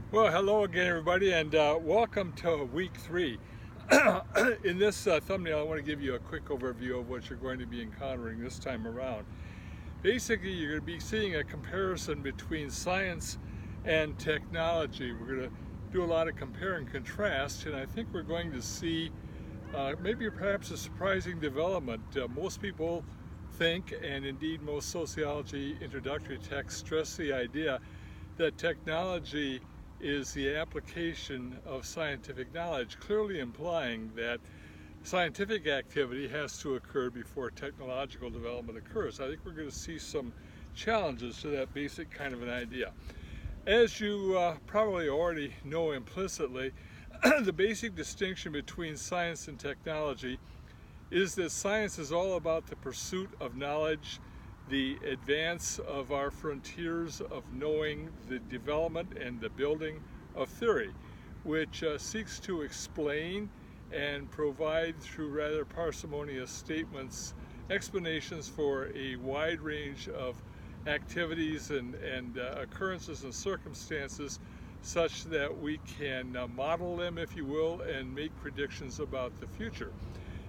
Well, hello again, everybody, and welcome to week 3. In this thumbnail, I want to give you a quick overview of what you're going to be encountering this time around. Basically, you're going to be seeing a comparison between science and technology. We're going to do a lot of compare and contrast, and I think we're going to see maybe perhaps a surprising development. Most people think, and indeed most sociology introductory texts stress the idea that technology is the application of scientific knowledge, clearly implying that scientific activity has to occur before technological development occurs. I think we're going to see some challenges to that basic kind of an idea. As you probably already know implicitly, the basic distinction between science and technology is that science is all about the pursuit of knowledge, the advance of our frontiers of knowing, the development and the building of theory, which seeks to explain and provide through rather parsimonious statements explanations for a wide range of activities and occurrences and circumstances such that we can model them, if you will, and make predictions about the future.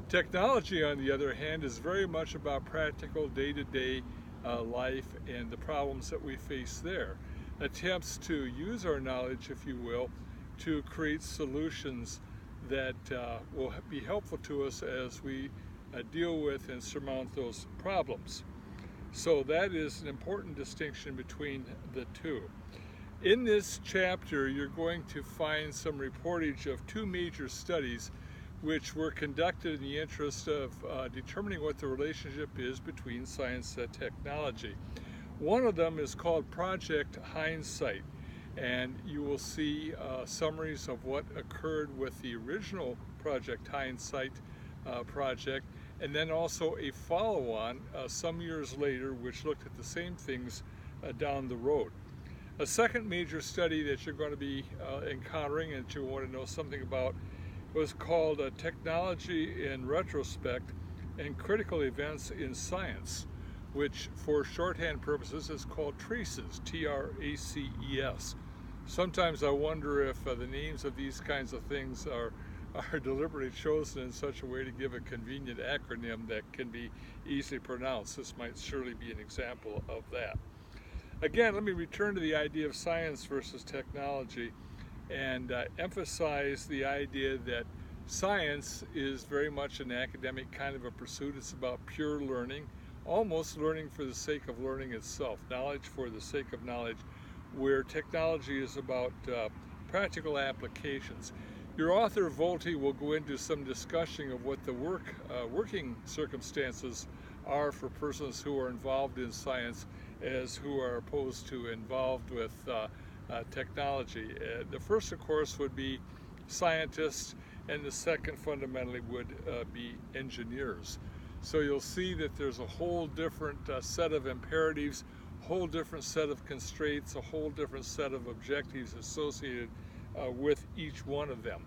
Technology, on the other hand, is very much about practical day-to-day life and the problems that we face there. Attempts to use our knowledge, if you will, to create solutions that will be helpful to us as we deal with and surmount those problems. So that is an important distinction between the two. In this chapter, you're going to find some reportage of two major studies which were conducted in the interest of determining what the relationship is between science and technology. One of them is called Project Hindsight, and you will see summaries of what occurred with the original Project Hindsight project, and then also a follow-on some years later which looked at the same things down the road. A second major study that you're going to be encountering and that you want to know something about was called Technology in Retrospect and Critical Events in Science, which for shorthand purposes is called TRACES, T-R-A-C-E-S. Sometimes I wonder if the names of these kinds of things are deliberately chosen in such a way to give a convenient acronym that can be easily pronounced. This might surely be an example of that. Again, let me return to the idea of science versus technology and emphasize the idea that science is very much an academic kind of a pursuit. It's about pure learning, almost learning for the sake of learning itself, knowledge for the sake of knowledge, where technology is about practical applications. Your author, Voelti, will go into some discussion of what the working circumstances are for persons who are involved in science as who are opposed to involved with technology. The first, of course, would be scientists, and the second fundamentally would be engineers. So you'll see that there's a whole different set of imperatives, a whole different set of constraints, a whole different set of objectives associated with each one of them.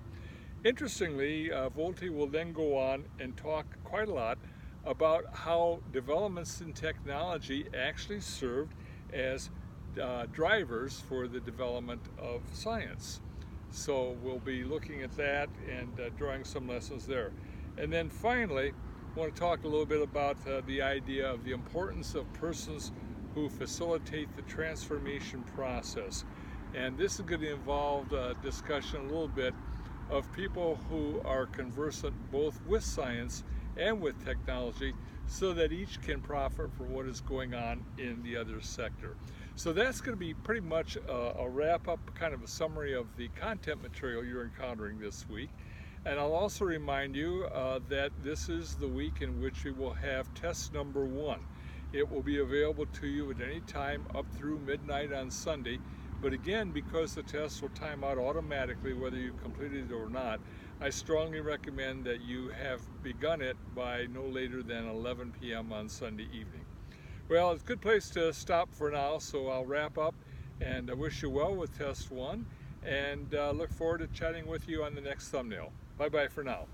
Interestingly, Voelti will then go on and talk quite a lot about how developments in technology actually served as drivers for the development of science. So we'll be looking at that and drawing some lessons there. And then finally, I want to talk a little bit about the idea of the importance of persons who facilitate the transformation process. And this is going to involve a discussion a little bit of people who are conversant both with science and with technology so that each can profit from what is going on in the other sector. So that's going to be pretty much a wrap-up, kind of a summary of the content material you're encountering this week. And I'll also remind you that this is the week in which we will have test number 1. It will be available to you at any time up through midnight on Sunday. But again, because the test will time out automatically whether you completed it or not, I strongly recommend that you have begun it by no later than 11 p.m. on Sunday evening. Well, it's a good place to stop for now, so I'll wrap up, and I wish you well with test 1, and look forward to chatting with you on the next thumbnail. Bye-bye for now.